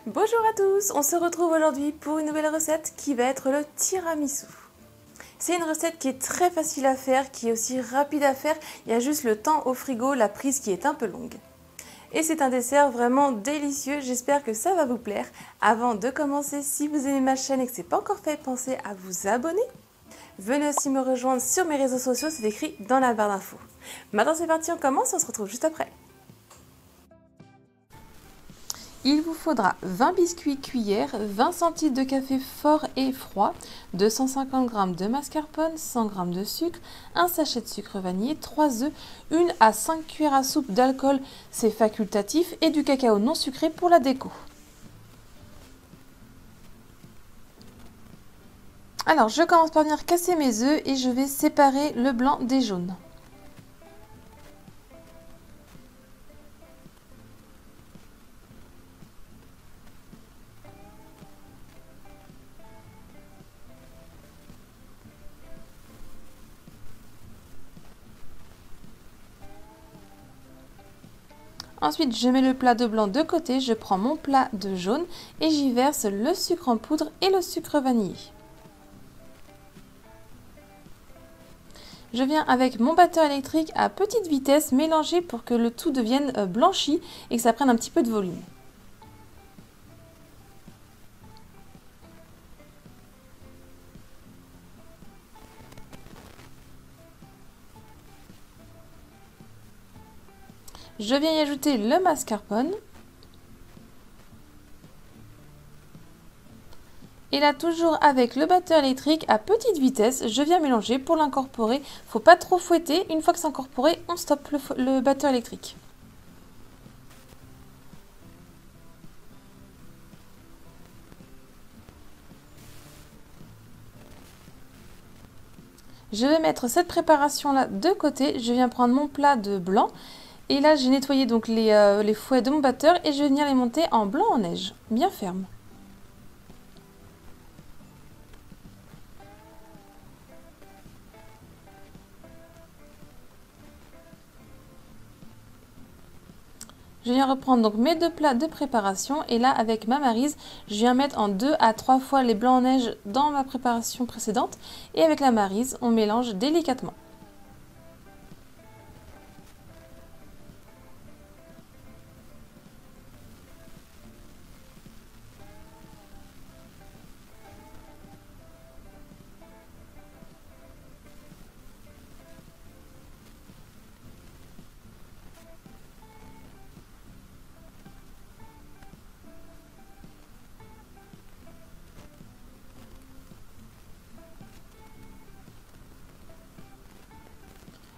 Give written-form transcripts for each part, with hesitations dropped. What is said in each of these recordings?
Bonjour à tous, on se retrouve aujourd'hui pour une nouvelle recette qui va être le tiramisu. C'est une recette qui est très facile à faire, qui est aussi rapide à faire, il y a juste le temps au frigo, la prise qui est un peu longue. Et c'est un dessert vraiment délicieux, j'espère que ça va vous plaire. Avant de commencer, si vous aimez ma chaîne et que ce n'est pas encore fait, pensez à vous abonner. Venez aussi me rejoindre sur mes réseaux sociaux, c'est écrit dans la barre d'infos. Maintenant c'est parti, on commence, on se retrouve juste après. Il vous faudra 20 biscuits cuillères, 20 centilitres de café fort et froid, 250 g de mascarpone, 100 g de sucre, un sachet de sucre vanillé, 3 œufs, 1 à 5 cuillères à soupe d'alcool, c'est facultatif, et du cacao non sucré pour la déco. Alors je commence par venir casser mes œufs et je vais séparer le blanc des jaunes. Ensuite, je mets le plat de blanc de côté, je prends mon plat de jaune et j'y verse le sucre en poudre et le sucre vanillé. Je viens avec mon batteur électrique à petite vitesse mélanger pour que le tout devienne blanchi et que ça prenne un petit peu de volume. Je viens y ajouter le mascarpone. Et là, toujours avec le batteur électrique à petite vitesse, je viens mélanger pour l'incorporer. Faut pas trop fouetter. Une fois que c'est incorporé, on stoppe le batteur électrique. Je vais mettre cette préparation là de côté. Je viens prendre mon plat de blanc. Et là, j'ai nettoyé donc les fouets de mon batteur et je vais venir les monter en blanc en neige, bien ferme. Je viens reprendre donc mes deux plats de préparation et là avec ma maryse, je viens mettre en 2 à 3 fois les blancs en neige dans ma préparation précédente et avec la maryse, on mélange délicatement.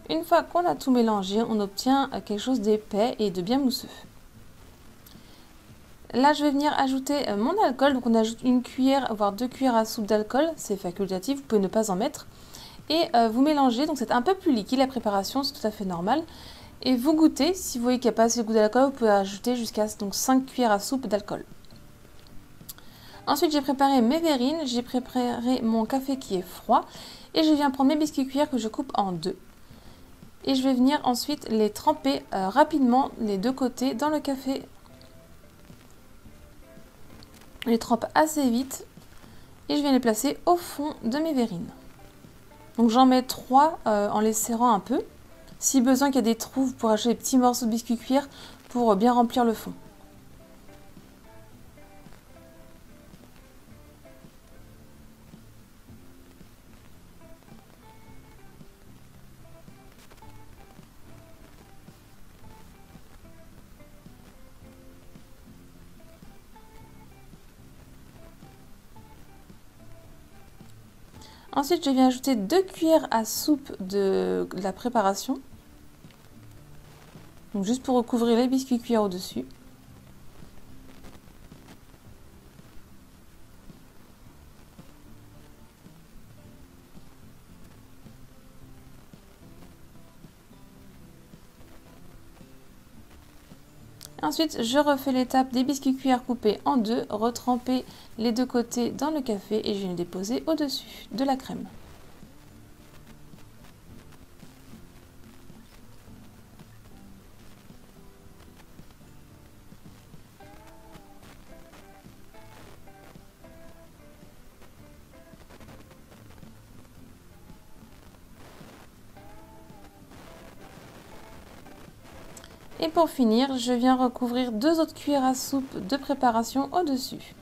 Une fois qu'on a tout mélangé, on obtient quelque chose d'épais et de bien mousseux. Là, je vais venir ajouter mon alcool. Donc, on ajoute une cuillère, voire 2 cuillères à soupe d'alcool. C'est facultatif, vous pouvez ne pas en mettre. Et vous mélangez. Donc, c'est un peu plus liquide la préparation, c'est tout à fait normal. Et vous goûtez. Si vous voyez qu'il n'y a pas assez de goût d'alcool, vous pouvez ajouter jusqu'à 5 cuillères à soupe d'alcool. Ensuite, j'ai préparé mes verrines. J'ai préparé mon café qui est froid. Et je viens prendre mes biscuits cuillères que je coupe en deux. Et je vais venir ensuite les tremper rapidement, les deux côtés, dans le café. Je les trempe assez vite et je viens les placer au fond de mes verrines. Donc j'en mets 3 en les serrant un peu. Si besoin qu'il y a des trous, vous pourrez acheter des petits morceaux de biscuits cuir pour bien remplir le fond. Ensuite, je viens ajouter 2 cuillères à soupe de la préparation. Donc juste pour recouvrir les biscuits cuirs au-dessus. Ensuite, je refais l'étape des biscuits cuirs coupés en deux, retremper les deux côtés dans le café et je viens les déposer au-dessus de la crème. Et pour finir, je viens recouvrir 2 autres cuillères à soupe de préparation au-dessus.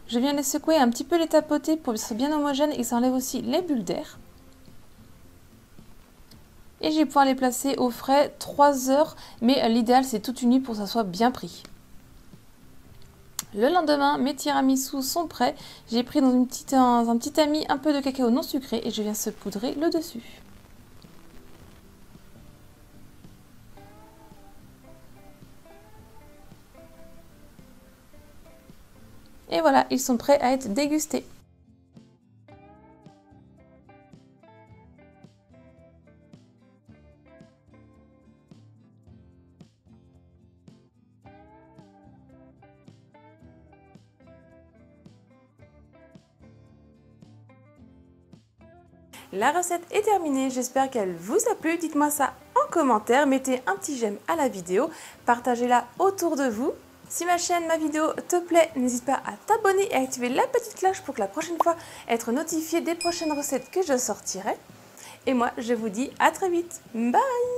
Je viens les secouer, un petit peu les tapoter pour que ce soit bien homogène et que ça enlève aussi les bulles d'air. Et je vais pouvoir les placer au frais 3 heures, mais l'idéal c'est toute une nuit pour que ça soit bien pris. Le lendemain, mes tiramisu sont prêts. J'ai pris dans un petit tamis un peu de cacao non sucré et je viens saupoudrer le dessus. Et voilà, ils sont prêts à être dégustés. La recette est terminée, j'espère qu'elle vous a plu. Dites-moi ça en commentaire, mettez un petit j'aime à la vidéo, partagez-la autour de vous. Si ma chaîne, ma vidéo te plaît, n'hésite pas à t'abonner et à activer la petite cloche pour que la prochaine fois, être notifié des prochaines recettes que je sortirai. Et moi, je vous dis à très vite. Bye!